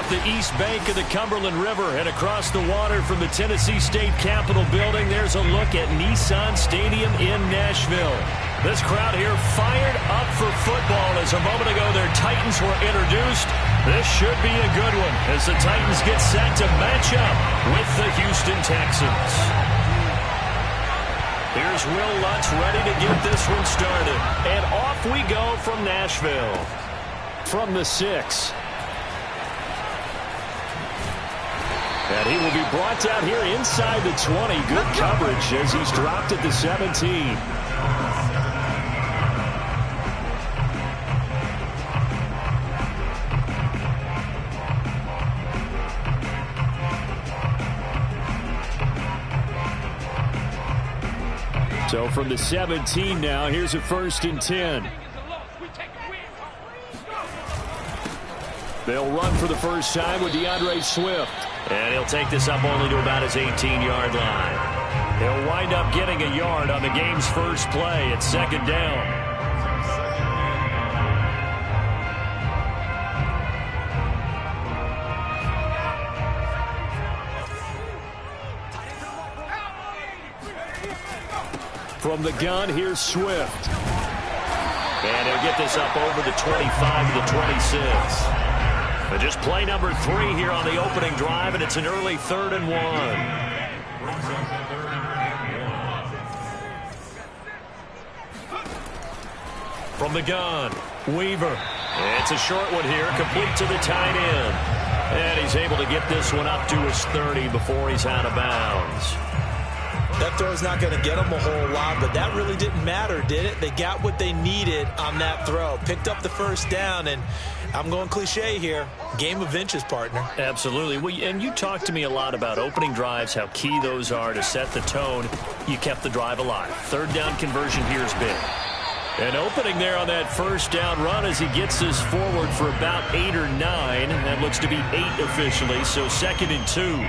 the east bank of the Cumberland River and across the water from the Tennessee State Capitol building, there's a look at Nissan Stadium in Nashville. This crowd here fired up for football as a moment ago their Titans were introduced. This should be a good one as the Titans get set to match up with the Houston Texans. Here's Will Lutz ready to get this one started. And off we go from Nashville. From the 6. And he will be brought down here inside the 20. Good coverage as he's dropped at the 17. So from the 17 now, here's a 1st and 10. They'll run for the first time with DeAndre Swift. And he'll take this up only to about his 18-yard line. He'll wind up getting a yard on the game's first play at 2nd down. From the gun, here's Swift. And he'll get this up over the 25 to the 26. But just play number 3 here on the opening drive, and it's an early 3rd and 1. From the gun, Weaver. It's a short one here, complete to the tight end. And he's able to get this one up to his 30 before he's out of bounds. That throw's not going to get them a whole lot, but that really didn't matter, did it? They got what they needed on that throw. Picked up the first down, and I'm going cliche here. Game of inches, partner. Absolutely. Well, and you talked to me a lot about opening drives, how key those are to set the tone. You kept the drive alive. 3rd down conversion here is big. And opening there on that 1st down run as he gets this forward for about 8 or 9. That looks to be 8 officially, so 2nd and 2.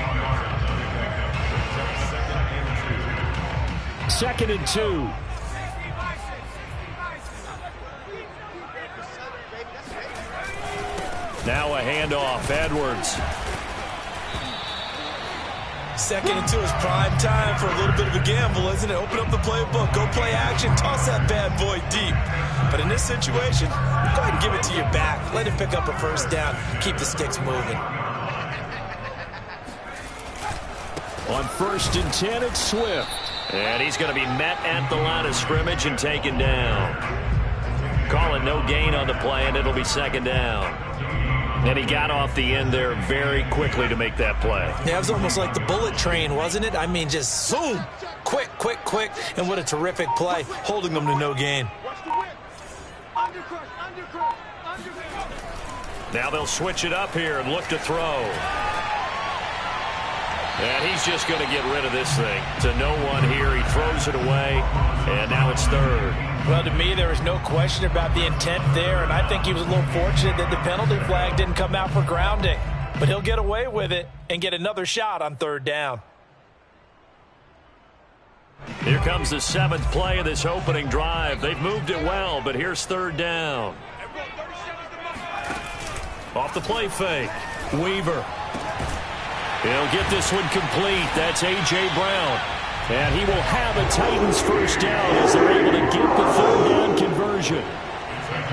2nd and 2. Now a handoff. Edwards. 2nd and 2 is prime time for a little bit of a gamble, isn't it? Open up the playbook. Go play action. Toss that bad boy deep. But in this situation, go ahead and give it to your back. Let him pick up a 1st down. Keep the sticks moving. On 1st and 10, it's Swift. And he's going to be met at the line of scrimmage and taken down. Call it no gain on the play, and it'll be 2nd down. And he got off the end there very quickly to make that play. Yeah, it was almost like the bullet train, wasn't it? I mean, just zoom. Quick, quick, quick. And what a terrific play, holding them to no gain. Now they'll switch it up here and look to throw. And he's just going to get rid of this thing. To no one here. He throws it away, and now it's 3rd. Well, to me, there was no question about the intent there, and I think he was a little fortunate that the penalty flag didn't come out for grounding. But he'll get away with it and get another shot on 3rd down. Here comes the 7th play of this opening drive. They've moved it well, but here's 3rd down. Off the play fake, Weaver. He'll get this one complete. That's A.J. Brown. And he will have a Titans 1st down as they're able to get the 3rd down conversion.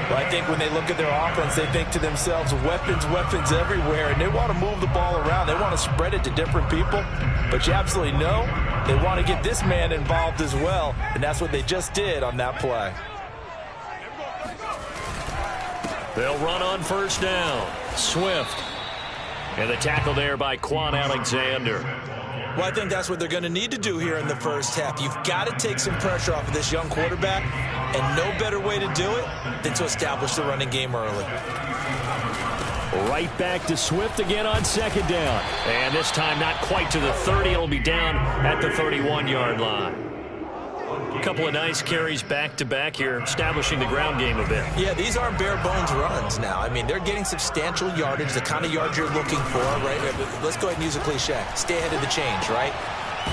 Well, I think when they look at their offense, they think to themselves, weapons, weapons everywhere. And they want to move the ball around. They want to spread it to different people. But you absolutely know they want to get this man involved as well. And that's what they just did on that play. They'll run on 1st down. Swift. And the tackle there by Quan Alexander. Well, I think that's what they're going to need to do here in the first half. You've got to take some pressure off of this young quarterback, and no better way to do it than to establish the running game early. Right back to Swift again on 2nd down. And this time not quite to the 30. It'll be down at the 31-yard line. A couple of nice carries back-to-back here, establishing the ground game a bit. Yeah, these aren't bare-bones runs now. I mean, they're getting substantial yardage, the kind of yards you're looking for, right? Let's go ahead and use a cliche. Stay ahead of the change, right?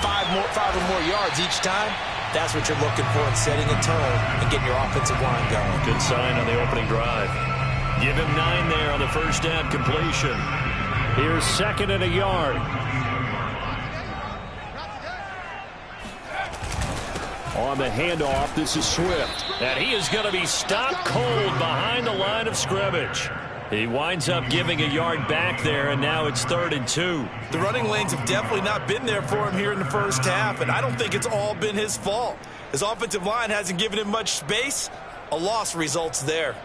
5 or more yards each time. That's what you're looking for in setting a tone and getting your offensive line going. Good sign on the opening drive. Give him 9 there on the 1st down completion. Here's 2nd and a yard. On the handoff, this is Swift. And he is going to be stopped cold behind the line of scrimmage. He winds up giving a yard back there, and now it's 3rd and 2. The running lanes have definitely not been there for him here in the first half, and I don't think it's all been his fault. His offensive line hasn't given him much space. A loss results there.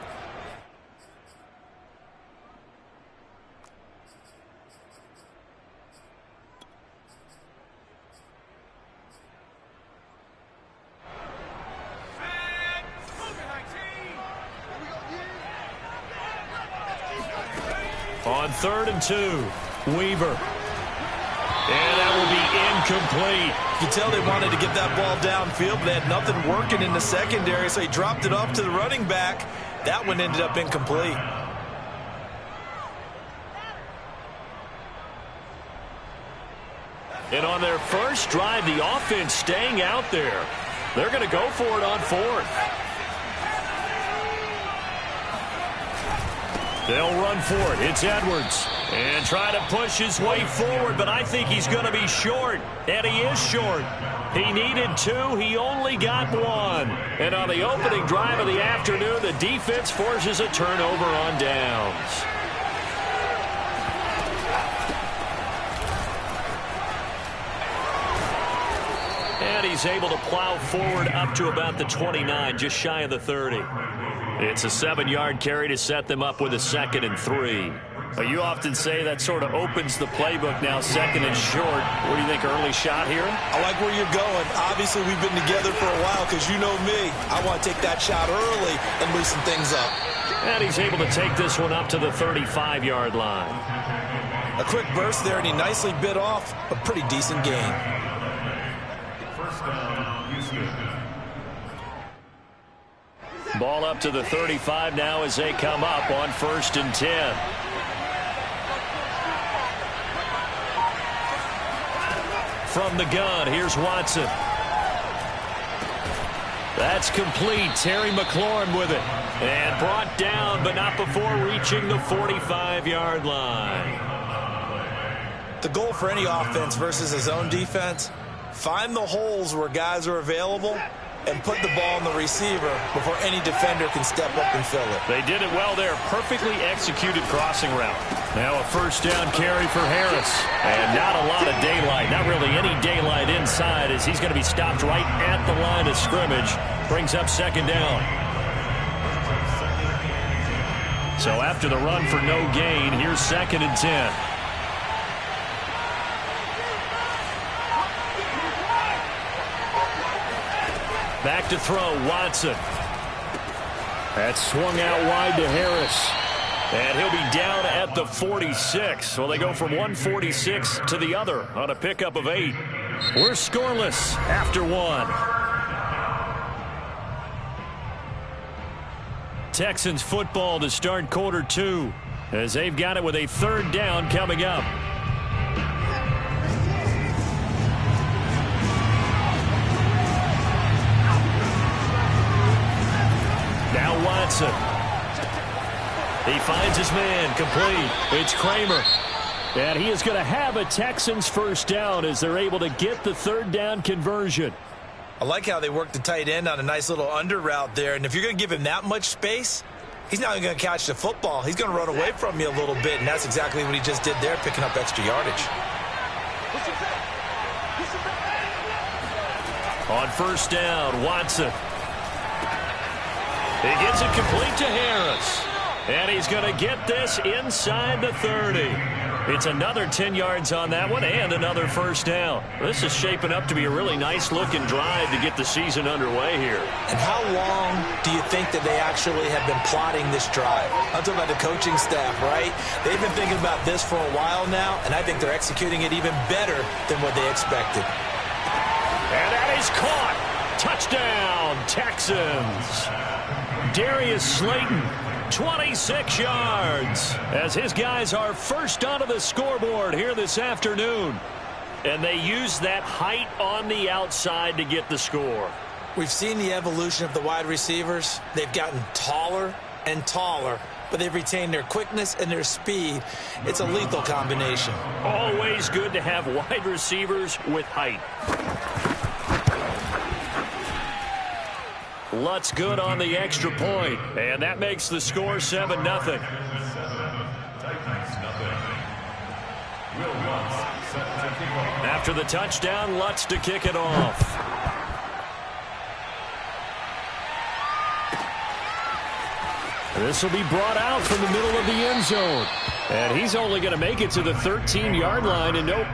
On 3rd and 2, Weaver. And that will be incomplete. You can tell they wanted to get that ball downfield, but they had nothing working in the secondary, so he dropped it off to the running back. That one ended up incomplete. And on their first drive, the offense staying out there. They're going to go for it on 4th. They'll run for it. It's Edwards. And try to push his way forward, but I think he's going to be short. And he is short. He needed 2. He only got 1. And on the opening drive of the afternoon, the defense forces a turnover on downs. And he's able to plow forward up to about the 29, just shy of the 30. It's a 7-yard carry to set them up with a 2nd and 3. But you often say that sort of opens the playbook now, 2nd and short. What do you think, early shot here? I like where you're going. Obviously, we've been together for a while because you know me. I want to take that shot early and loosen things up. And he's able to take this one up to the 35-yard line. A quick burst there, and he nicely bit off a pretty decent gain. First down, Houston. Ball up to the 35 now as they come up on 1st and 10. From the gun, here's Watson. That's complete. Terry McLaurin with it. And brought down, but not before reaching the 45-yard line. The goal for any offense versus his own defense, find the holes where guys are available and put the ball on the receiver before any defender can step up and fill it. They did it well there. Perfectly executed crossing route. Now a 1st down carry for Harris. And not a lot of daylight. Not really any daylight inside as he's going to be stopped right at the line of scrimmage. Brings up 2nd down. So after the run for no gain, here's 2nd and 10. Back to throw, Watson. That's swung out wide to Harris. And he'll be down at the 46. Well, they go from 146 to the other on a pickup of 8. We're scoreless after 1. Texans football to start quarter 2 as they've got it with a 3rd down coming up. Now Watson. He finds his man, complete. It's Kramer. And he is going to have a Texans 1st down as they're able to get the 3rd down conversion. I like how they worked the tight end on a nice little under route there. And if you're going to give him that much space, he's not going to catch the football. He's going to run away from you a little bit, and that's exactly what he just did there, picking up extra yardage. On 1st down, Watson. He gets it complete to Harris. And he's going to get this inside the 30. It's another 10 yards on that one and another 1st down. This is shaping up to be a really nice-looking drive to get the season underway here. And how long do you think that they actually have been plotting this drive? I'm talking about the coaching staff, right? They've been thinking about this for a while now, and I think they're executing it even better than what they expected. And that is caught. Touchdown, Texans. Darius Slayton, 26 yards, as his guys are first onto the scoreboard here this afternoon. And they use that height on the outside to get the score. We've seen the evolution of the wide receivers. They've gotten taller and taller but they've retained their quickness and their speed. It's a lethal combination. Always good to have wide receivers with height. Lutz good on the extra point, and that makes the score 7-0. After the touchdown, Lutz to kick it off. This will be brought out from the middle of the end zone. And he's only going to make it to the 13-yard line, and nope.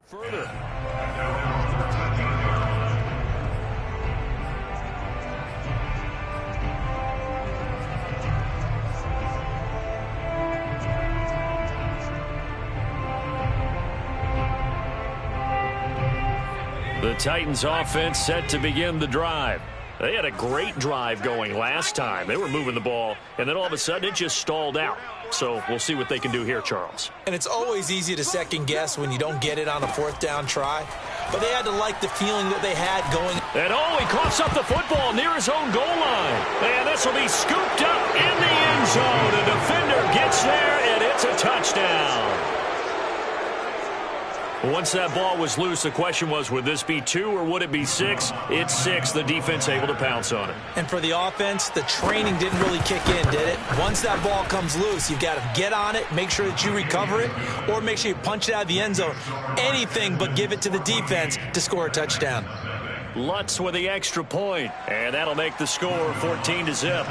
Further. The Titans offense set to begin the drive. They had a great drive going last time. They were moving the ball, and then all of a sudden it just stalled out. So we'll see what they can do here, Charles. And it's always easy to second guess when you don't get it on a fourth down try. But they had to like the feeling that they had going. And he coughs up the football near his own goal line. And this will be scooped up in the end zone. A defender gets there, and it's a touchdown. Once that ball was loose, the question was, would this be 2 or would it be 6? It's 6. The defense able to pounce on it. And for the offense, the training didn't really kick in, did it? Once that ball comes loose, you've got to get on it, make sure that you recover it, or make sure you punch it out of the end zone. Anything but give it to the defense to score a touchdown. Lutz with the extra point, and that'll make the score 14-0.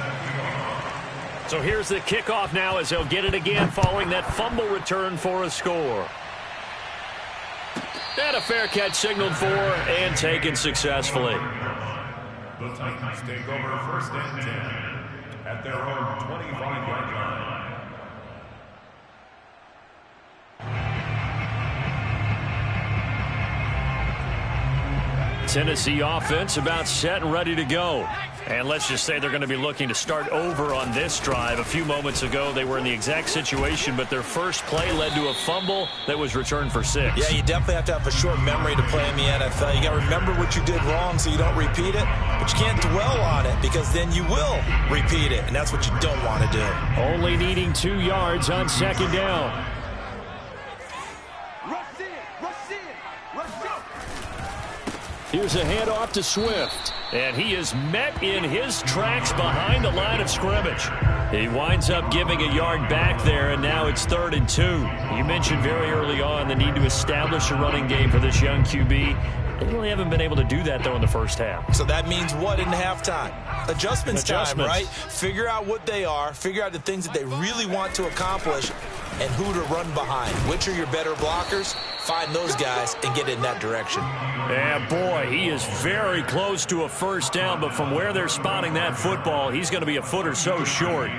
So here's the kickoff now as they'll get it again following that fumble return for a score. And a fair catch signaled for and taken successfully. The Titans take over 1st and 10 at their own 25-yard line. Tennessee offense about set and ready to go. And let's just say they're going to be looking to start over on this drive. A few moments ago, they were in the exact situation, but their first play led to a fumble that was returned for 6. Yeah, you definitely have to have a short memory to play in the NFL. You got to remember what you did wrong so you don't repeat it, but you can't dwell on it because then you will repeat it, and that's what you don't want to do. Only needing 2 yards on 2nd down. Here's a handoff to Swift, and he is met in his tracks behind the line of scrimmage. He winds up giving a yard back there, and now it's 3rd and 2. You mentioned very early on the need to establish a running game for this young QB. They really haven't been able to do that, though, in the first half. So that means what in halftime? Adjustments time, right? Figure out what they are, figure out the things that they really want to accomplish, and who to run behind. Which are your better blockers? Find those guys and get in that direction. And boy, he is very close to a first down, but from where they're spotting that football, he's going to be a foot or so short.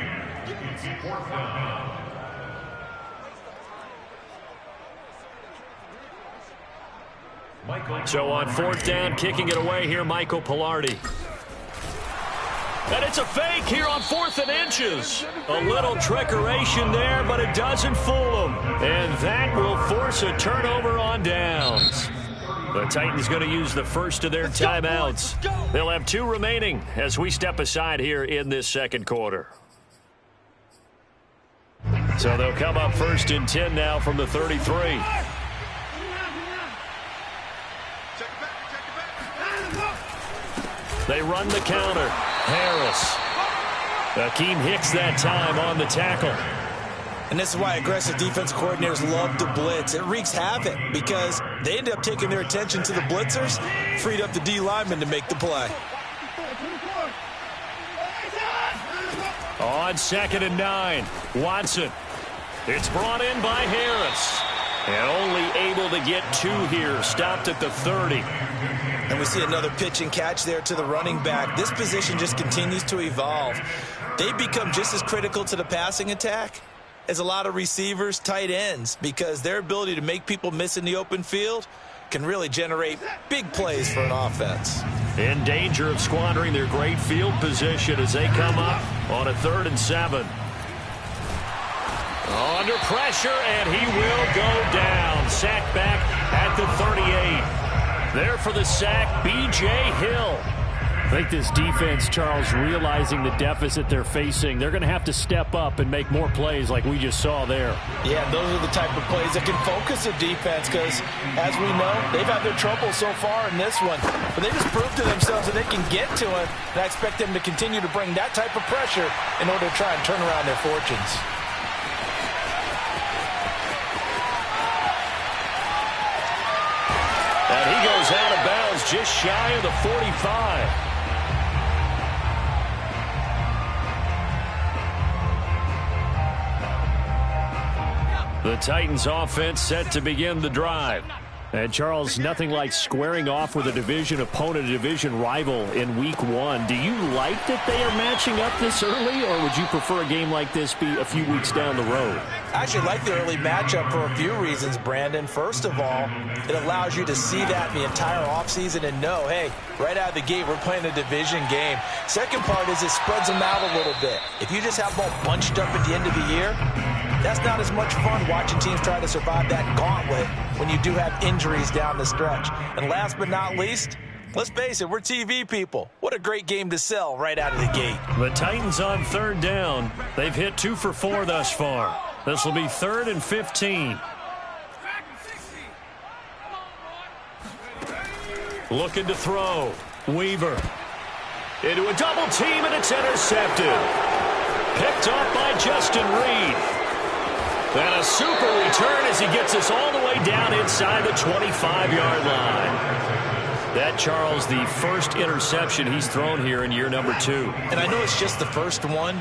So on 4th down, kicking it away here, Michael Pilardi. And it's a fake here on 4th and inches. A little trickeration there, but it doesn't fool him. And that will force a turnover on downs. The Titans going to use the first of their timeouts. They'll have 2 remaining as we step aside here in this 2nd quarter. So they'll come up 1st and 10 now from the 33. They run the counter. Harris. Akeem Hicks that time on the tackle. And this is why aggressive defense coordinators love to blitz. It wreaks havoc because they end up taking their attention to the blitzers, freed up the D lineman to make the play. On 2nd and 9, Watson. It's brought in by Harris. And only able to get 2 here, stopped at the 30. And we see another pitch and catch there to the running back. This position just continues to evolve. they become just as critical to the passing attack as a lot of receivers, tight ends, because their ability to make people miss in the open field can really generate big plays for an offense. In danger of squandering their great field position as they come up on a 3rd and 7. Under pressure, and he will go down. Sacked back at the 38. There for the sack, B.J. Hill. I think this defense, Charles, realizing the deficit they're facing, they're going to have to step up and make more plays like we just saw there. Yeah, those are the type of plays that can focus a defense because, as we know, they've had their trouble so far in this one. But they just proved to themselves that they can get to it, and I expect them to continue to bring that type of pressure in order to try and turn around their fortunes. And he goes out of bounds just shy of the 45. The Titans offense set to begin the drive. And, Charles, nothing like squaring off with a division opponent, a division rival in Week 1. Do you like that they are matching up this early, or would you prefer a game like this be a few weeks down the road? I actually like the early matchup for a few reasons, Brandon. First of all, it allows you to see that the entire offseason and know, hey, right out of the gate, we're playing a division game. Second part is it spreads them out a little bit. If you just have them all bunched up at the end of the year, that's not as much fun watching teams try to survive that gauntlet when you do have injuries down the stretch. And last but not least, let's face it, we're TV people. What a great game to sell right out of the gate. The Titans on 3rd down. They've hit 2 for 4 thus far. This will be 3rd and 15. Looking to throw. Weaver. Into a double team, and it's intercepted. Picked off by Justin Reed. And a super return as he gets us all the way down inside the 25-yard line. That, Charles, the first interception he's thrown here in year number 2. And I know it's just the first one,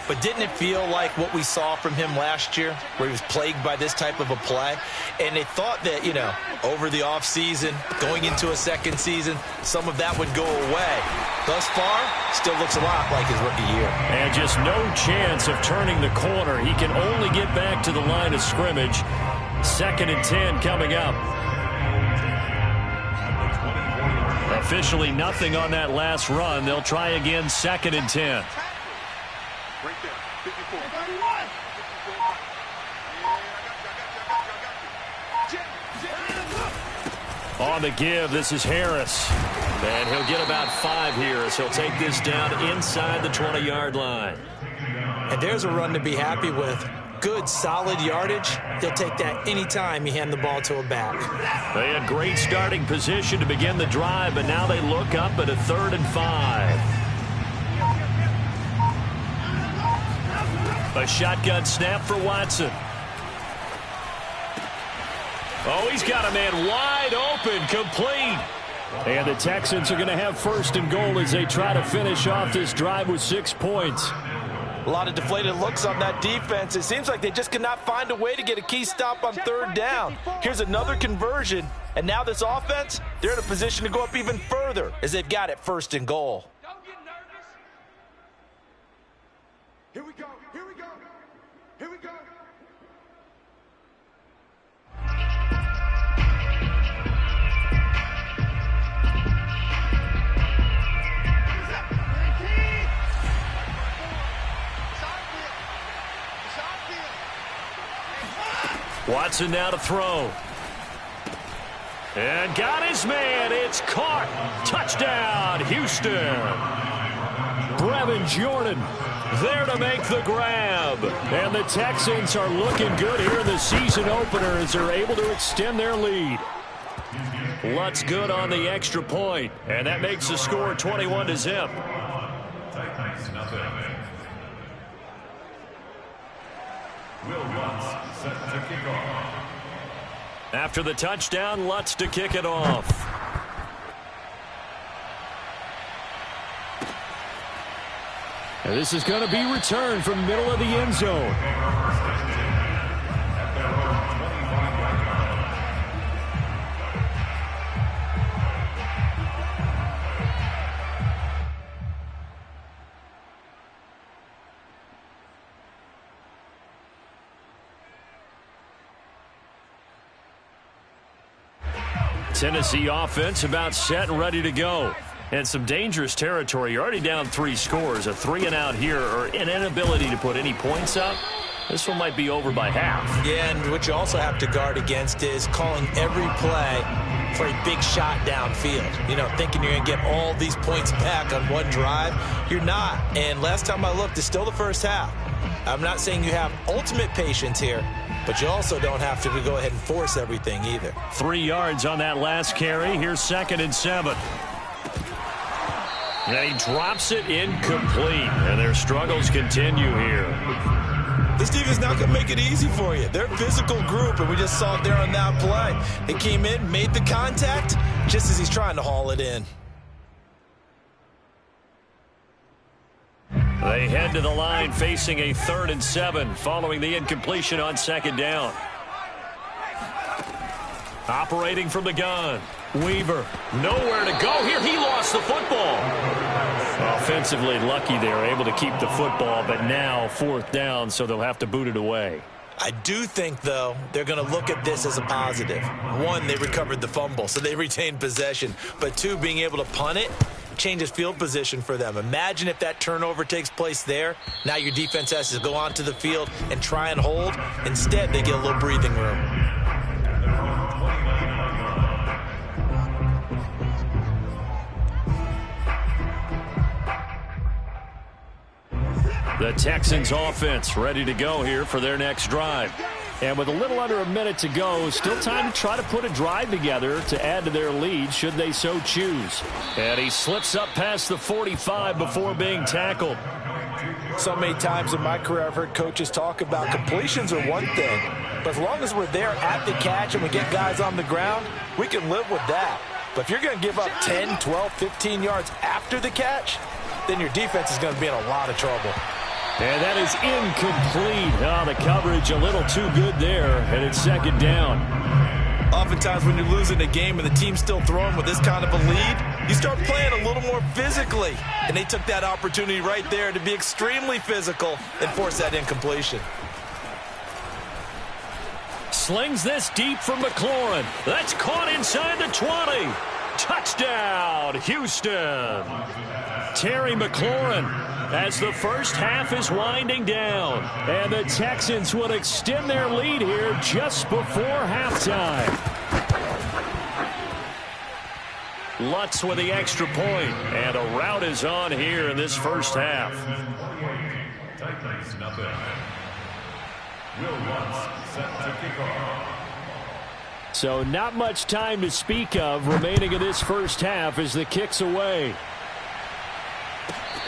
but didn't it feel like what we saw from him last year, where he was plagued by this type of a play? And they thought that, you know, over the offseason, going into a second season, some of that would go away. Thus far, still looks a lot like his rookie year. And just no chance of turning the corner. He can only get back to the line of scrimmage. 2nd and 10 coming up. Officially nothing on that last run. They'll try again 2nd and 10. Right there, 54. On the give, this is Harris. And he'll get about 5 here as he'll take this down inside the 20-yard line. And there's a run to be happy with. Good, solid yardage. They'll take that anytime you hand the ball to a back. They had great starting position to begin the drive, but now they look up at a 3rd and 5. A shotgun snap for Watson. Oh, he's got a man wide open, complete. And the Texans are going to have 1st and goal as they try to finish off this drive with 6 points. A lot of deflated looks on that defense. It seems like they just cannot find a way to get a key stop on 3rd down. Here's another conversion, and now this offense, they're in a position to go up even further as they've got it 1st and goal. Don't get nervous. Here we go. Here we go. Here we go. Watson now to throw. And got his man. It's caught. Touchdown, Houston. Brevin Jordan there to make the grab. And the Texans are looking good here in the season opener as they're able to extend their lead. Lutz good on the extra point. And that makes the score 21-0. Titans nothing. Will Lutz set to kick off. After the touchdown, Lutz to kick it off. And this is going to be returned from middle of the end zone. Tennessee offense about set and ready to go. And some dangerous territory. You're already down 3 scores. A 3-and-out here or an inability to put any points up. This one might be over by half. Yeah, and what you also have to guard against is calling every play for a big shot downfield. You know, thinking you're going to get all these points back on one drive. You're not. And last time I looked, it's still the first half. I'm not saying you have ultimate patience here, but you also don't have to go ahead and force everything either. 3 yards on that last carry. Here's 2nd and 7. And he drops it incomplete. And their struggles continue here. This defense not going to make it easy for you. They're a physical group, and we just saw it there on that play. They came in, made the contact, just as he's trying to haul it in. They head to the line facing a 3rd and 7 following the incompletion on 2nd down. Operating from the gun. Weaver, nowhere to go here. He lost the football. Offensively lucky they're able to keep the football, but now 4th down, so they'll have to boot it away. I do think, though, they're going to look at this as a positive. 1, they recovered the fumble, so they retained possession. But 2, being able to punt it changes field position for them. Imagine if that turnover takes place there. Now your defense has to go onto the field and try and hold. Instead, they get a little breathing room. The Texans offense ready to go here for their next drive. And with a little under a minute to go, still time to try to put a drive together to add to their lead should they so choose. And he slips up past the 45 before being tackled. So many times in my career I've heard coaches talk about completions are one thing, but as long as we're there at the catch and we get guys on the ground, we can live with that. But if you're going to give up 10, 12, 15 yards after the catch, then your defense is going to be in a lot of trouble. And that is incomplete. Oh, the coverage a little too good there, and it's 2nd down. Oftentimes when you're losing a game and the team's still throwing with this kind of a lead, you start playing a little more physically. And they took that opportunity right there to be extremely physical and force that incompletion. Slings this deep from McLaurin. That's caught inside the 20. Touchdown, Houston. Terry McLaurin as the first half is winding down. And the Texans will extend their lead here just before halftime. Lutz with the extra point. And a rout is on here in this first half. Titans nothing. Will Lutz set to kick off. So not much time to speak of remaining in this first half as the kick's away.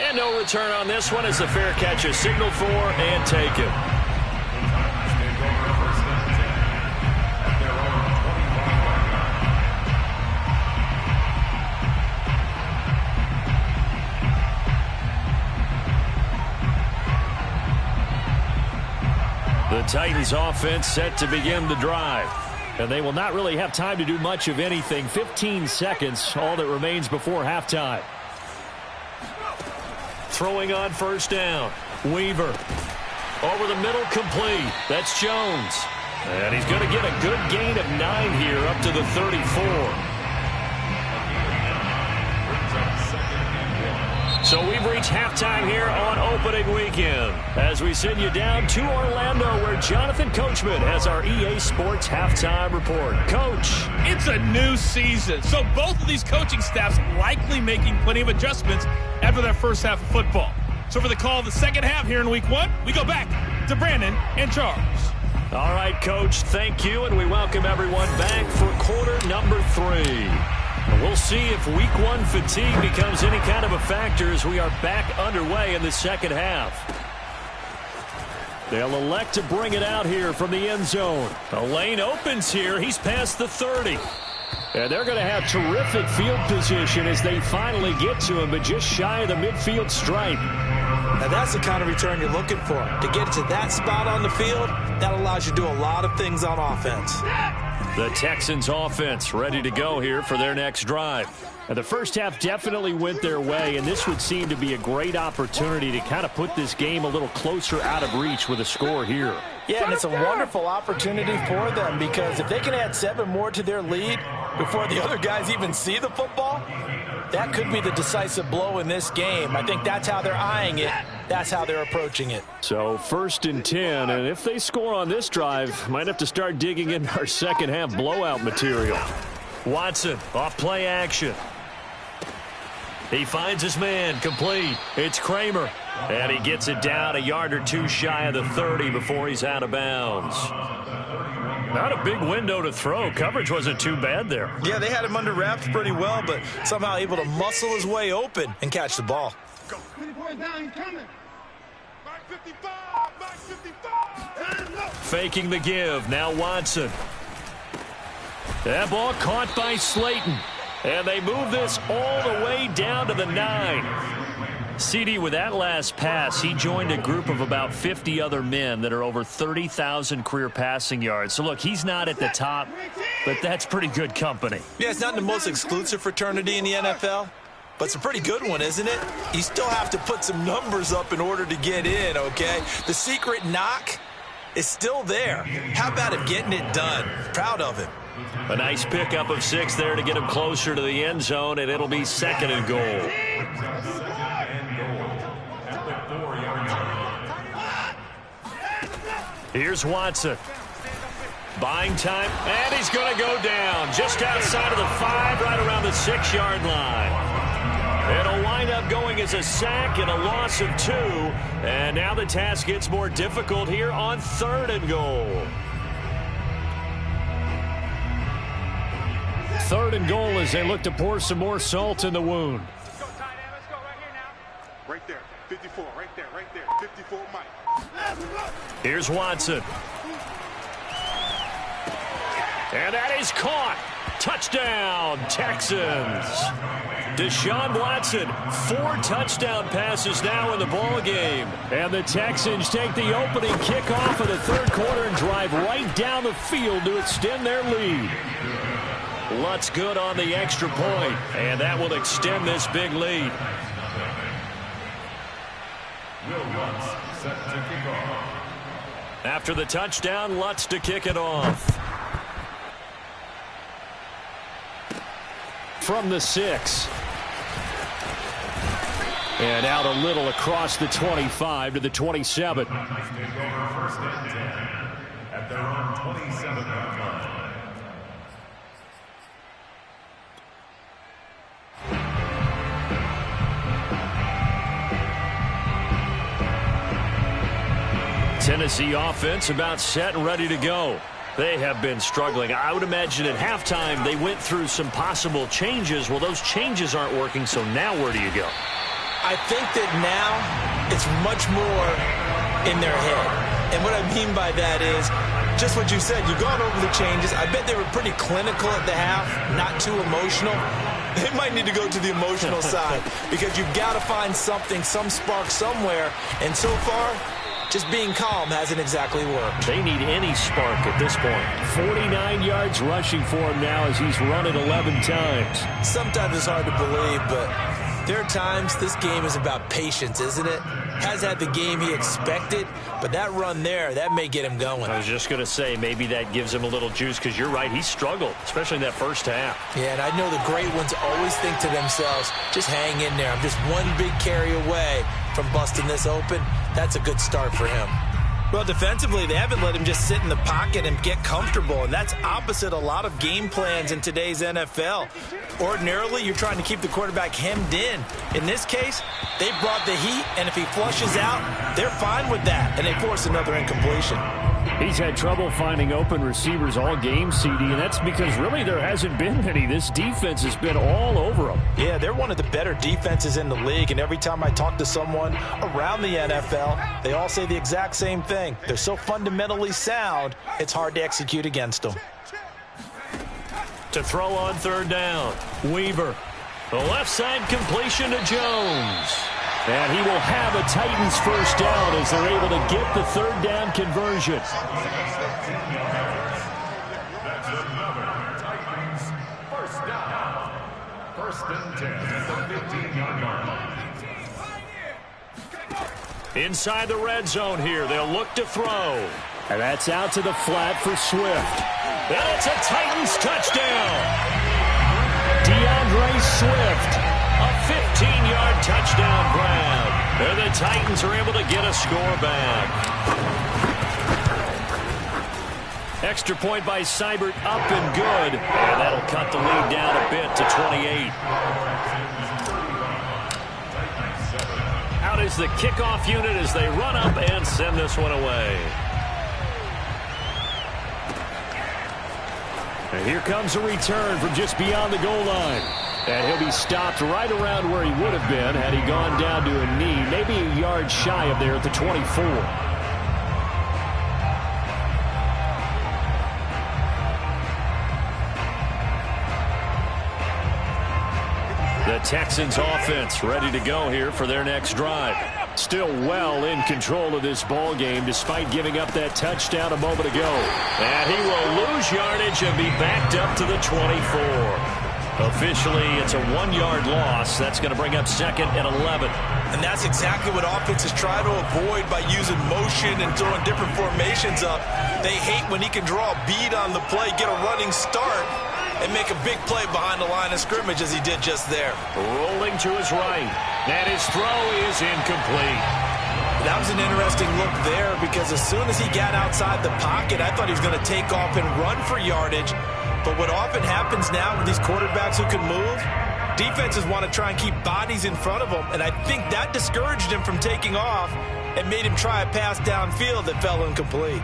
And no return on this one as the fair catch is signaled for and taken. The Titans offense set to begin the drive. And they will not really have time to do much of anything. 15 seconds, all that remains before halftime. Throwing on 1st down. Weaver. Over the middle, complete. That's Jones. And he's going to get a good gain of 9 here up to the 34. So we've reached halftime here on opening weekend as we send you down to Orlando where Jonathan Coachman has our EA Sports halftime report. Coach. It's a new season, so both of these coaching staffs likely making plenty of adjustments after their first half of football. So for the call of the second half here in week 1, we go back to Brandon and Charles. All right, Coach, thank you, and we welcome everyone back for quarter number 3. We'll see if week 1 fatigue becomes any kind of a factor as we are back underway in the second half. They'll elect to bring it out here from the end zone. A lane opens here. He's past the 30. And they're going to have terrific field position as they finally get to him, but just shy of the midfield stripe. Now that's the kind of return you're looking for. To get to that spot on the field, that allows you to do a lot of things on offense. The Texans offense ready to go here for their next drive. And the first half definitely went their way, and this would seem to be a great opportunity to kind of put this game a little closer out of reach with a score here. Yeah, and it's a wonderful opportunity for them because if they can add 7 more to their lead, before the other guys even see the football? That could be the decisive blow in this game. I think that's how they're eyeing it. That's how they're approaching it. So 1st and 10, and if they score on this drive, might have to start digging into our second half blowout material. Watson off play action. He finds his man, complete. It's Kramer. And he gets it down a yard or two shy of the 30 before he's out of bounds. Not a big window to throw. Coverage wasn't too bad there. Yeah, they had him under wraps pretty well, but somehow able to muscle his way open and catch the ball. Go. 20 boys down, coming. Back 55, back 55. Faking the give. Now Watson. That ball caught by Slayton. And they move this all the way down to the 9. CD, with that last pass, he joined a group of about 50 other men that are over 30,000 career passing yards. So, look, he's not at the top, but that's pretty good company. Yeah, it's not the most exclusive fraternity in the NFL, but it's a pretty good one, isn't it? You still have to put some numbers up in order to get in, okay? The secret knock is still there. How about him getting it done? Proud of him. A nice pickup of 6 there to get him closer to the end zone, and it'll be 2nd and goal. Here's Watson. Buying time, and he's going to go down just outside of the 5, right around the 6-yard line. It'll wind up going as a sack and a loss of 2, and now the task gets more difficult here on 3rd and goal. 3rd and goal as they look to pour some more salt in the wound. Let's go, tight end. Let's go right here now. Right there. 54. Right there. Right there. 54, Mike. Here's Watson. And that is caught. Touchdown, Texans. Deshaun Watson, 4 touchdown passes now in the ball game. And the Texans take the opening kickoff of the 3rd quarter and drive right down the field to extend their lead. Lutz good on the extra point, and that will extend this big lead. After the touchdown, Lutz to kick it off. From the 6. And out a little across the 25 to the 27. First and 10 at their own 27-yard line. Tennessee offense about set and ready to go. They have been struggling. I would imagine at halftime they went through some possible changes. Well, those changes aren't working, so now where do you go? I think that now it's much more in their head. And what I mean by that is just what you said. You've gone over the changes. I bet they were pretty clinical at the half, not too emotional. They might need to go to the emotional side because you've got to find something, some spark somewhere. And so far, just being calm hasn't exactly worked. They need any spark at this point. 49 yards rushing for him now as he's run it 11 times. Sometimes it's hard to believe, but there are times this game is about patience, isn't it? Has had the game he expected, but that run there, that may get him going. I was just going to say, maybe that gives him a little juice because you're right, he struggled, especially in that first half. Yeah, and I know the great ones always think to themselves, just hang in there. I'm just one big carry away from busting this open. That's a good start for him. Well, defensively, they haven't let him just sit in the pocket and get comfortable, and that's opposite a lot of game plans in today's NFL. Ordinarily, you're trying to keep the quarterback hemmed in. In this case, they brought the heat, and if he flushes out, they're fine with that, and they force another incompletion. He's had trouble finding open receivers all game, CD, and that's because really there hasn't been any. This defense has been all over him. Yeah, they're one of the better defenses in the league, and every time I talk to someone around the NFL, they all say the exact same thing. They're so fundamentally sound, it's hard to execute against them. To throw on third down, Weaver. The left side completion to Jones. And he will have a Titans first down as they're able to get the third down conversion. That's another Titans first down. 1st and 10 at the 15-yard line. Inside the red zone here, they'll look to throw. And that's out to the flat for Swift. And it's a Titans touchdown. And the Titans are able to get a score back. Extra point by Seibert, up and good. And that'll cut the lead down a bit to 28. Out is the kickoff unit as they run up and send this one away. And here comes a return from just beyond the goal line. And he'll be stopped right around where he would have been had he gone down to a knee, maybe a yard shy of there at the 24. The Texans offense ready to go here for their next drive. Still well in control of this ball game despite giving up that touchdown a moment ago. And he will lose yardage and be backed up to the 24. Officially, it's a 1-yard loss. That's going to bring up 2nd and 11. And that's exactly what offenses try to avoid by using motion and throwing different formations up. They hate when he can draw a bead on the play, get a running start, and make a big play behind the line of scrimmage as he did just there. Rolling to his right. And his throw is incomplete. That was an interesting look there because as soon as he got outside the pocket, I thought he was going to take off and run for yardage. But what often happens now with these quarterbacks who can move, defenses want to try and keep bodies in front of them. And I think that discouraged him from taking off and made him try a pass downfield that fell incomplete.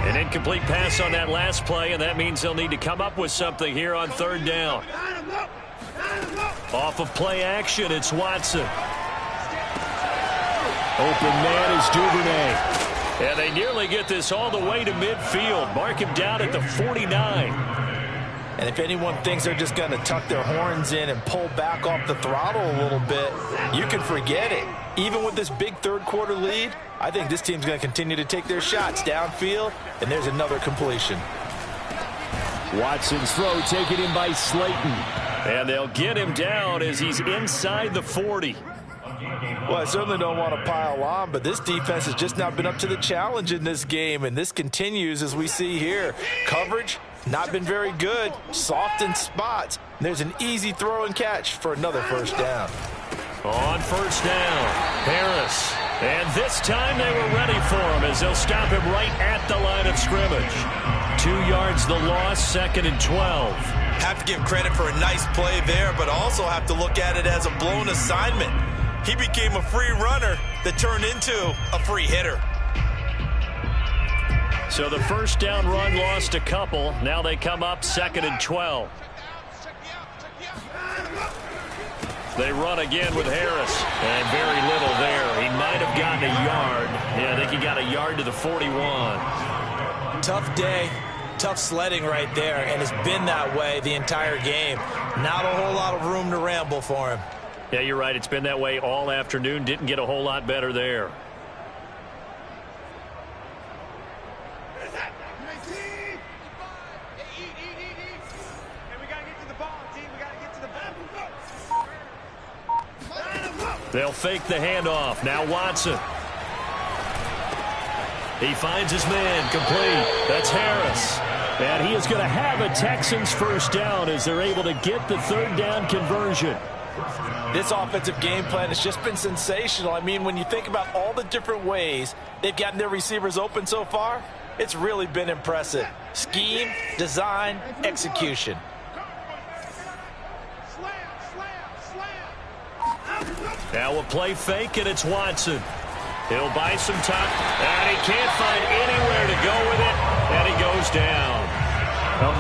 An incomplete pass on that last play, and that means they'll need to come up with something here on 3rd down. Off of play action, it's Watson. Open man is Duvernay. And they nearly get this all the way to midfield. Mark him down at the 49. And if anyone thinks they're just going to tuck their horns in and pull back off the throttle a little bit, you can forget it. Even with this big 3rd quarter lead, I think this team's going to continue to take their shots downfield, and there's another completion. Watson's throw taken in by Slayton. And they'll get him down as he's inside the 40. Well, I certainly don't want to pile on, but this defense has just not been up to the challenge in this game, and this continues as we see here. Coverage, not been very good, soft in spots. And there's an easy throw and catch for another 1st down. On 1st down, Harris. And this time they were ready for him as they'll stop him right at the line of scrimmage. 2 yards the loss, 2nd and 12. Have to give credit for a nice play there, but also have to look at it as a blown assignment. He became a free runner that turned into a free hitter. So the 1st down run lost a couple. Now they come up 2nd and 12. They run again with Harris. And very little there. He might have gotten a yard. Yeah, I think he got a yard to the 41. Tough day. Tough sledding right there. And it's been that way the entire game. Not a whole lot of room to ramble for him. Yeah, you're right. It's been that way all afternoon. Didn't get a whole lot better there. They'll fake the handoff. Now Watson. He finds his man complete. That's Harris. And he is going to have a Texans 1st down as they're able to get the 3rd down conversion. This offensive game plan has just been sensational. I mean, when you think about all the different ways they've gotten their receivers open so far, it's really been impressive. Scheme, design, execution. Now a play fake, and it's Watson. He'll buy some time, and he can't find anywhere to go with it, and he goes down.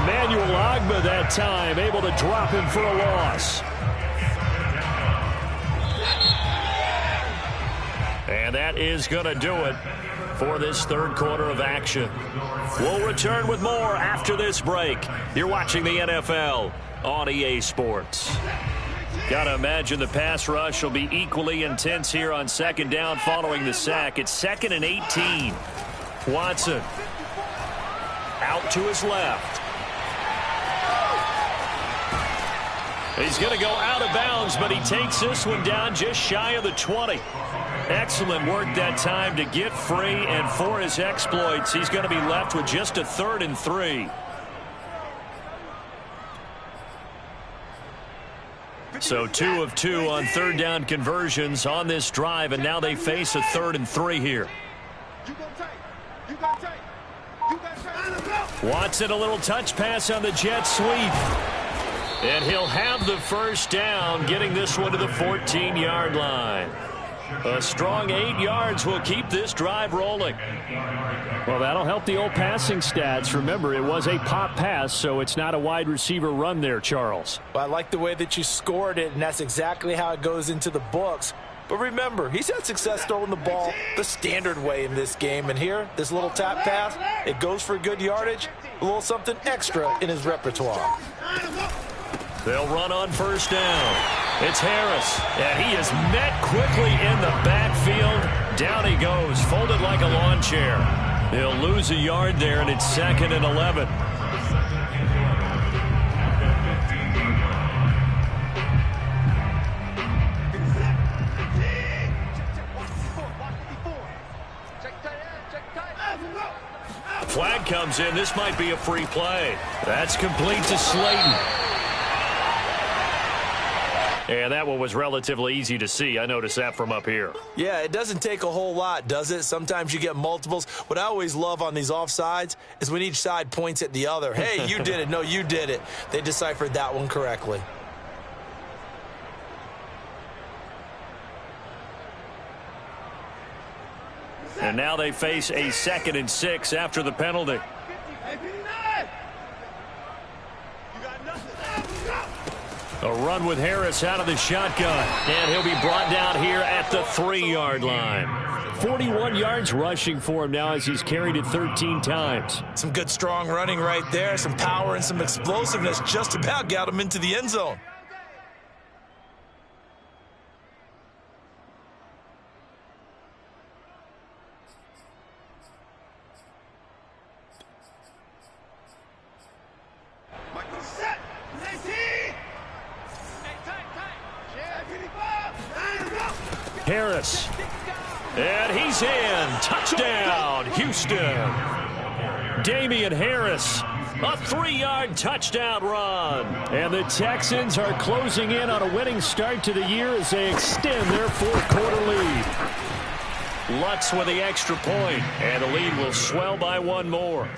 Emmanuel Ogbah that time, able to drop him for a loss. And that is going to do it for this 3rd quarter of action. We'll return with more after this break. You're watching the NFL on EA Sports. Got to imagine the pass rush will be equally intense here on 2nd down following the sack. It's 2nd and 18. Watson out to his left. He's going to go out of bounds, but he takes this one down just shy of the 20. Excellent work that time to get free, and for his exploits, he's going to be left with just a 3rd and 3. So 2 of 2 on third down conversions on this drive, and now they face a 3rd and 3 here. Watson, a little touch pass on the jet sweep. And he'll have the first down, getting this one to the 14-yard line. A strong 8 yards will keep this drive rolling. Well, that'll help the old passing stats. Remember, it was a pop pass, so it's not a wide receiver run there, Charles. Well, I like the way that you scored it, and that's exactly how it goes into the books. But remember, he's had success throwing the ball the standard way in this game. And here, this little tap pass, it goes for good yardage, a little something extra in his repertoire. They'll run on first down. It's Harris, and he is met quickly in the backfield. Down he goes, folded like a lawn chair. They'll lose a yard there, and it's 2nd and 11. Flag comes in. This might be a free play. That's complete to Slayton. And that one was relatively easy to see. I noticed that from up here. Yeah, it doesn't take a whole lot, does it? Sometimes you get multiples. What I always love on these offsides is when each side points at the other. Hey, you did it. No, you did it. They deciphered that one correctly. And now they face a 2nd and 6 after the penalty. A run with Harris out of the shotgun. And he'll be brought down here at the 3-yard line. 41 yards rushing for him now as he's carried it 13 times. Some good strong running right there. Some power and some explosiveness. Just about got him into the end zone. Harris. And he's in. Touchdown, Houston. Damian Harris. A 3-yard touchdown run. And the Texans are closing in on a winning start to the year as they extend their 4th quarter lead. Lutz with the extra point, and the lead will swell by 1 more.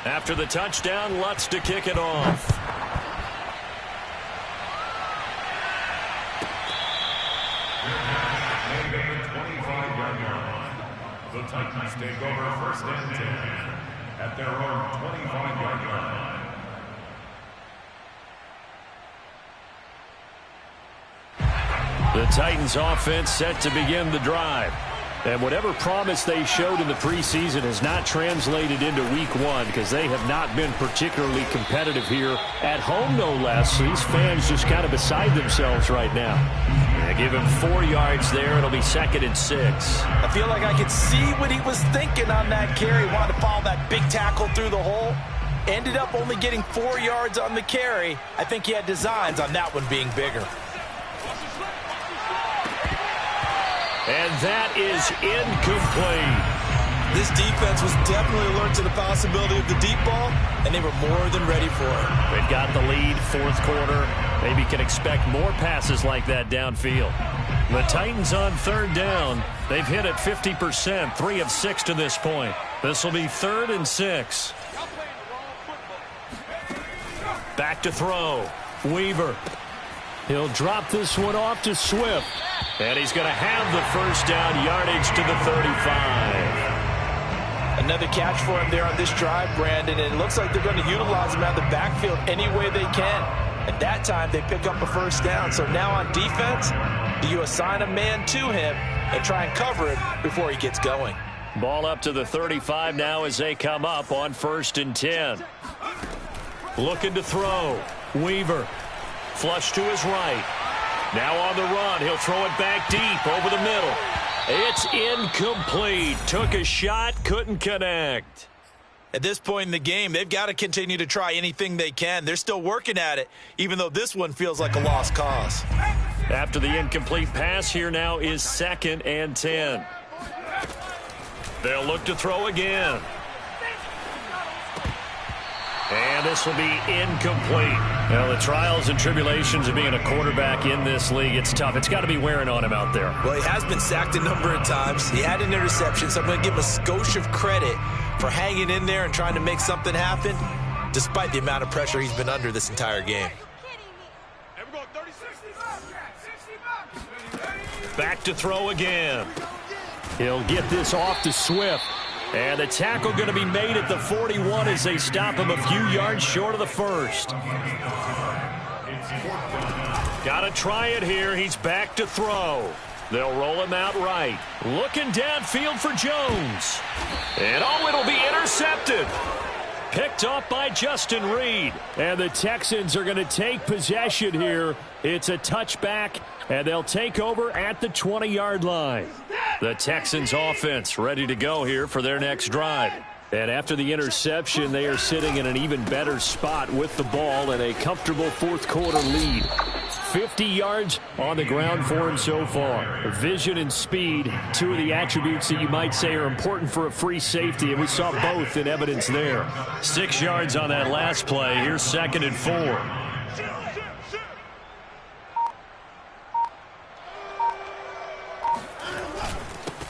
After the touchdown, Lutz to kick it off. The Titans take over 1st and 10 at their own 25-yard line. The Titans offense set to begin the drive. And whatever promise they showed in the preseason has not translated into week 1 because they have not been particularly competitive here at home, no less. These fans just kind of beside themselves right now. Yeah, give him 4 yards there. It'll be 2nd and 6. I feel like I could see what he was thinking on that carry. Wanted to follow that big tackle through the hole. Ended up only getting 4 yards on the carry. I think he had designs on that one being bigger. And that is incomplete. This defense was definitely alert to the possibility of the deep ball, and they were more than ready for it. They've got the lead, 4th quarter. Maybe can expect more passes like that downfield. The Titans on 3rd down. They've hit it 50%, 3 of 6 to this point. This will be 3rd and 6. Back to throw. Weaver. He'll drop this one off to Swift. And he's going to have the first down, yardage to the 35. Another catch for him there on this drive, Brandon, and it looks like they're going to utilize him out of the backfield any way they can. At that time, they pick up a first down. So now on defense, do you assign a man to him and try and cover it before he gets going? Ball up to the 35 now as they come up on 1st and 10. Looking to throw. Weaver. Flush to his right. Now on the run. He'll throw it back deep over the middle. It's incomplete. Took a shot, couldn't connect. At this point in the game, they've got to continue to try anything they can. They're still working at it, even though this one feels like a lost cause. After the incomplete pass, here now is 2nd and 10. They'll look to throw again. And this will be incomplete. Now, the trials and tribulations of being a quarterback in this league, it's tough. It's got to be wearing on him out there. Well, he has been sacked a number of times. He had an interception, so I'm going to give him a skosh of credit for hanging in there and trying to make something happen, despite the amount of pressure he's been under this entire game. Back to throw again. He'll get this off to Swift. And the tackle going to be made at the 41 as they stop him a few yards short of the first. Got to try it here. He's back to throw. They'll roll him out right. Looking downfield for Jones. And it'll be intercepted. Picked off by Justin Reed. And the Texans are going to take possession here. It's a touchback, and they'll take over at the 20-yard line. The Texans offense ready to go here for their next drive. And after the interception, they are sitting in an even better spot with the ball and a comfortable fourth-quarter lead. 50 yards on the ground for him so far. Vision and speed, two of the attributes that you might say are important for a free safety, and we saw both in evidence there. 6 yards on that last play. Here's 2nd and 4.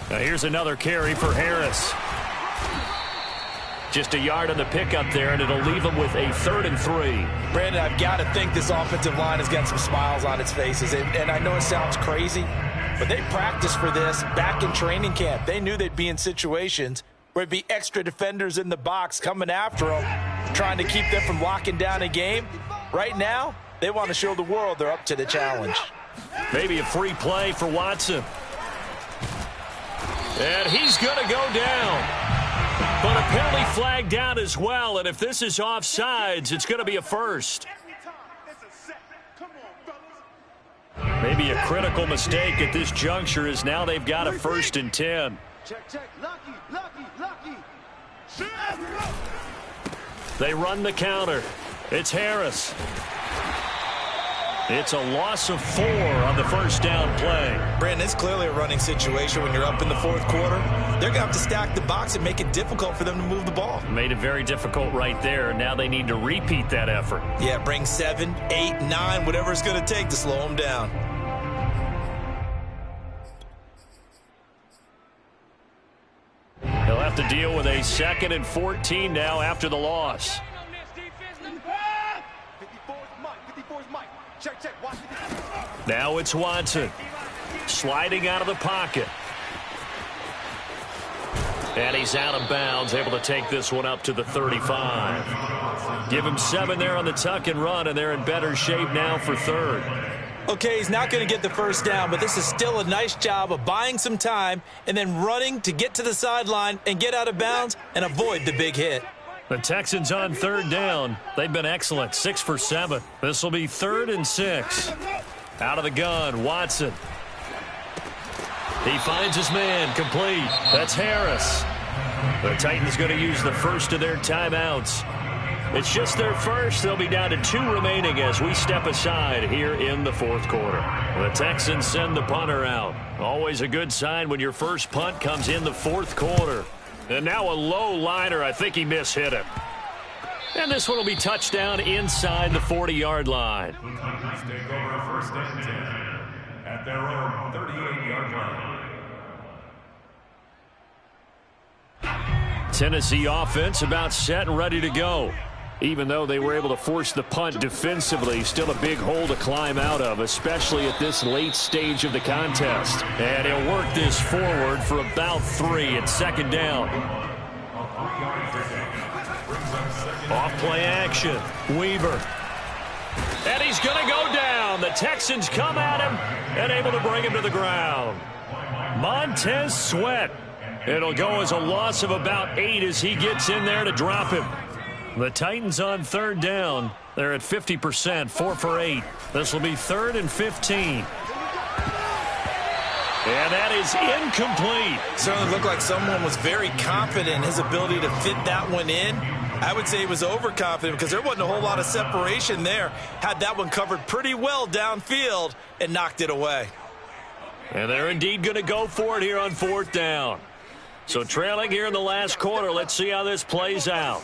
Now here's another carry for Harris. Just a yard on the pickup there, and it'll leave them with a 3rd and 3. Brandon, I've got to think this offensive line has got some smiles on its faces. And I know it sounds crazy, but they practiced for this back in training camp. They knew they'd be in situations where it'd be extra defenders in the box coming after them, trying to keep them from locking down a game. Right now, they want to show the world they're up to the challenge. Maybe a free play for Watson. And he's going to go down. But a penalty flag down as well, and if this is offsides, it's going to be a first. Maybe a critical mistake at this juncture is now they've got a 1st and 10. Check. Lucky. They run the counter. It's Harris. It's a loss of 4 on the first down play. Brandon, it's clearly a running situation when you're up in the fourth quarter. They're going to have to stack the box and make it difficult for them to move the ball. Made it very difficult right there. Now they need to repeat that effort. Yeah, bring 7, 8, 9, whatever it's going to take to slow them down. He'll have to deal with a 2nd and 14 now after the loss. Now it's Watson. Sliding out of the pocket. And he's out of bounds, able to take this one up to the 35. Give him 7 there on the tuck and run, and they're in better shape now for 3rd. Okay, he's not going to get the first down, but this is still a nice job of buying some time and then running to get to the sideline and get out of bounds and avoid the big hit. The Texans on 3rd down. They've been excellent, 6 for 7. This will be 3rd and 6. Out of the gun, Watson. He finds his man, complete. That's Harris. The Titans going to use the first of their timeouts. It's just their first. They'll be down to 2 remaining as we step aside here in the fourth quarter. The Texans send the punter out. Always a good sign when your first punt comes in the fourth quarter. And now a low liner. I think he mishit it. And this one will be touchdown inside the 40-yard line. The Titans take over 1st and 10 at their own 38-yard line. Tennessee offense about set and ready to go. Even though they were able to force the punt defensively, still a big hole to climb out of, especially at this late stage of the contest. And he'll work this forward for about 3 at 2nd down. Off play action. Weaver. And he's going to go down. The Texans come at him and able to bring him to the ground. Montez Sweat. It'll go as a loss of about 8 as he gets in there to drop him. The Titans on 3rd down. They're at 50%, 4 for 8. This will be 3rd and 15. And that is incomplete. Certainly looked like someone was very confident in his ability to fit that one in. I would say he was overconfident because there wasn't a whole lot of separation there. Had that one covered pretty well downfield and knocked it away. And they're indeed going to go for it here on 4th down. So trailing here in the last quarter, let's see how this plays out.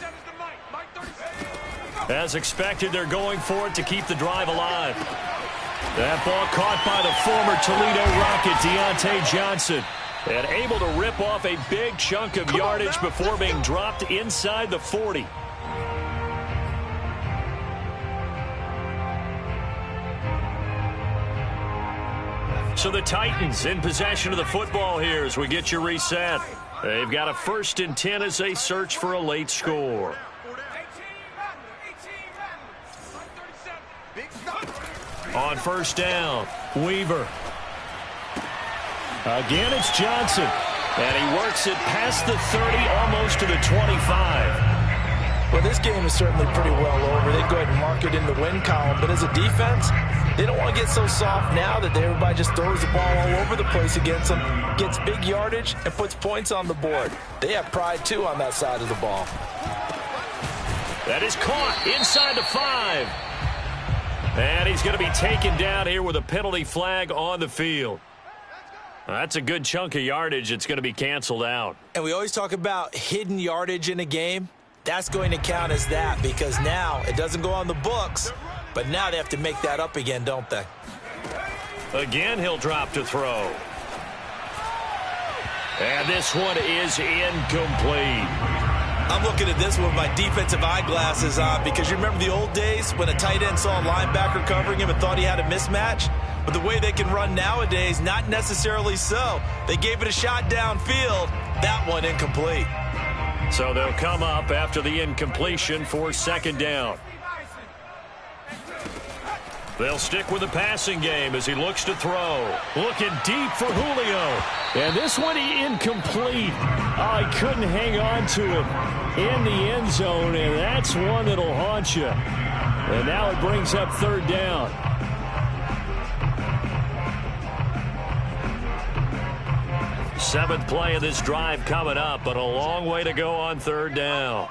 As expected, they're going for it to keep the drive alive. That ball caught by the former Toledo Rocket, Deontay Johnson. And able to rip off a big chunk of yardage before being dropped inside the 40. So the Titans in possession of the football here as we get you reset. They've got a 1st and 10 as they search for a late score. On 1st down, Weaver. Again, it's Johnson. And he works it past the 30, almost to the 25. Well, this game is certainly pretty well over. They go ahead and mark it in the win column. But as a defense, they don't want to get so soft now that everybody just throws the ball all over the place against them, gets big yardage, and puts points on the board. They have pride, too, on that side of the ball. That is caught inside the 5. And he's going to be taken down here with a penalty flag on the field. That's a good chunk of yardage. It's going to be canceled out. And we always talk about hidden yardage in a game. That's going to count as that because now it doesn't go on the books, but now they have to make that up again, don't they? Again, he'll drop to throw. And this one is incomplete. I'm looking at this one with my defensive eyeglasses on because you remember the old days when a tight end saw a linebacker covering him and thought he had a mismatch? But the way they can run nowadays, not necessarily so. They gave it a shot downfield. That one incomplete. So they'll come up after the incompletion for 2nd down. They'll stick with the passing game as he looks to throw. Looking deep for Julio. And this one incomplete. Oh, he couldn't hang on to it in the end zone, and that's one that'll haunt you. And now it brings up 3rd down. Seventh play of this drive coming up, but a long way to go on 3rd down.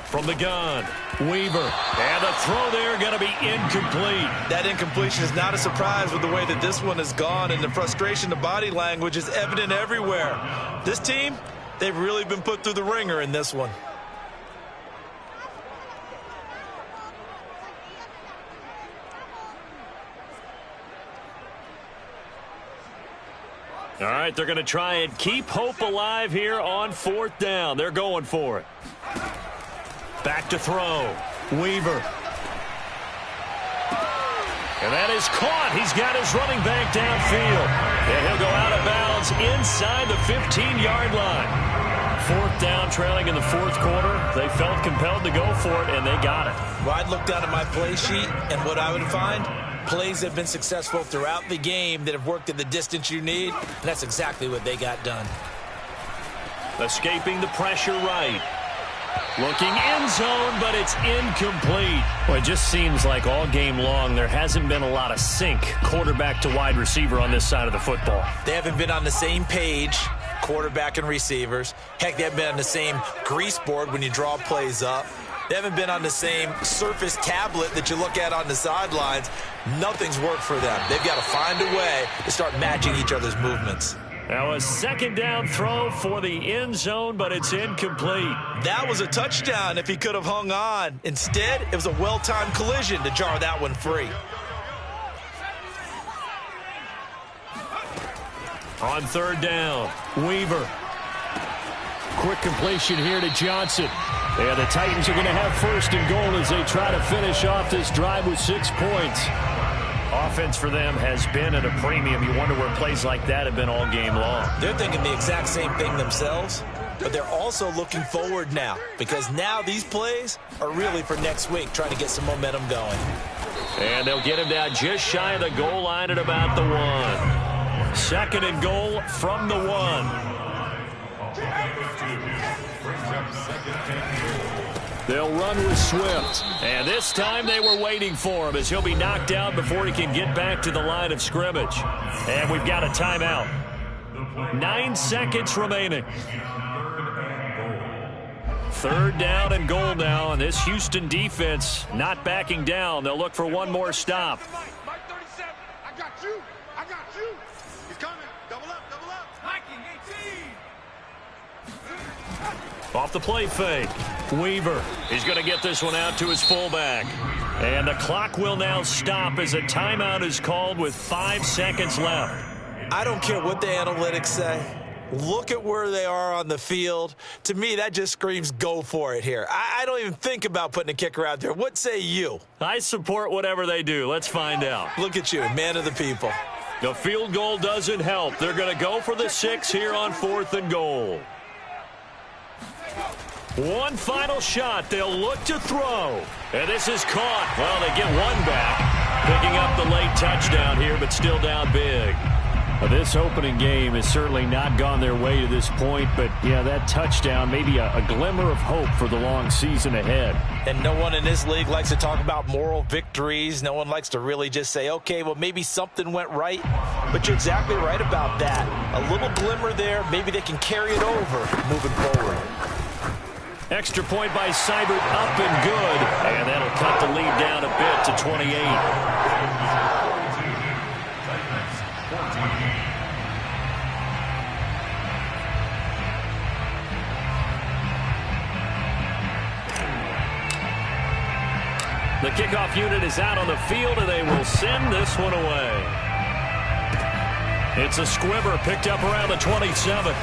From the gun, Weaver. And the throw there going to be incomplete. That incompletion is not a surprise with the way that this one has gone, and the frustration, the body language is evident everywhere. This team, they've really been put through the ringer in this one. All right, they're going to try and keep hope alive here on 4th down. They're going for it. Back to throw. Weaver. And that is caught. He's got his running back downfield. And he'll go out of bounds inside the 15-yard line. 4th down, trailing in the 4th quarter. They felt compelled to go for it, and they got it. Well, I'd look down at my play sheet, and what I would find, plays have been successful throughout the game that have worked at the distance you need, and that's exactly what they got done. Escaping the pressure right. Looking end zone, but it's incomplete. Well, it just seems like all game long there hasn't been a lot of sync quarterback to wide receiver on this side of the football. They haven't been on the same page, quarterback and receivers. Heck, they haven't been on the same grease board when you draw plays up. They haven't been on the same Surface tablet that you look at on the sidelines. Nothing's worked for them. They've got to find a way to start matching each other's movements. Now a 2nd down throw for the end zone, but it's incomplete. That was a touchdown if he could have hung on. Instead, it was a well-timed collision to jar that one free. On 3rd down, Weaver. Quick completion here to Johnson. And the Titans are going to have 1st and goal as they try to finish off this drive with 6 points. Offense for them has been at a premium. You wonder where plays like that have been all game long. They're thinking the exact same thing themselves, but they're also looking forward now because now these plays are really for next week, trying to get some momentum going. And they'll get him down just shy of the goal line at about the 1. 2nd and goal from the 1. They'll run with Swift. And this time they were waiting for him as he'll be knocked down before he can get back to the line of scrimmage. And we've got a timeout. 9 seconds remaining. 3rd down and goal now, and this Houston defense not backing down. They'll look for one more stop. Mike 37. I got you. He's coming. Double up. Viking 18. Off the play fake. Weaver. He's going to get this one out to his fullback. And the clock will now stop as a timeout is called with 5 seconds left. I don't care what the analytics say. Look at where they are on the field. To me, that just screams go for it here. I don't even think about putting a kicker out there. What say you? I support whatever they do. Let's find out. Look at you, man of the people. The field goal doesn't help. They're going to go for the 6 here on 4th and goal. One final shot. They'll look to throw. And this is caught. Well, they get one back. Picking up the late touchdown here, but still down big. This opening game has certainly not gone their way to this point, but, yeah, that touchdown, maybe a glimmer of hope for the long season ahead. And no one in this league likes to talk about moral victories. No one likes to really just say, okay, well, maybe something went right. But you're exactly right about that. A little glimmer there. Maybe they can carry it over moving forward. Extra point by Seibert, up and good. And that'll cut the lead down a bit to 28. The kickoff unit is out on the field, and they will send this one away. It's a squibber picked up around the 27.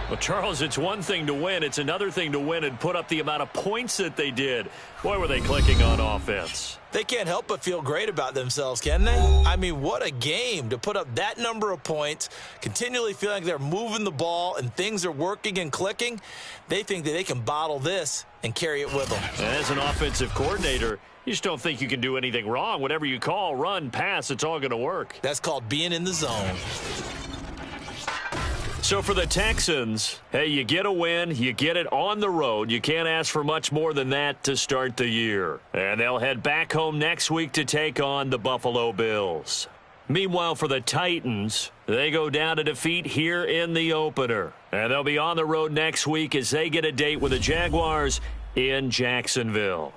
Well, Charles, it's one thing to win. It's another thing to win and put up the amount of points that they did. Boy, were they clicking on offense. They can't help but feel great about themselves, can they? I mean, what a game to put up that number of points, continually feeling like they're moving the ball and things are working and clicking. They think that they can bottle this and carry it with them. As an offensive coordinator, you just don't think you can do anything wrong. Whatever you call, run, pass, it's all going to work. That's called being in the zone. So for the Texans, hey, you get a win, you get it on the road. You can't ask for much more than that to start the year. And they'll head back home next week to take on the Buffalo Bills. Meanwhile, for the Titans, they go down to defeat here in the opener. And they'll be on the road next week as they get a date with the Jaguars in Jacksonville.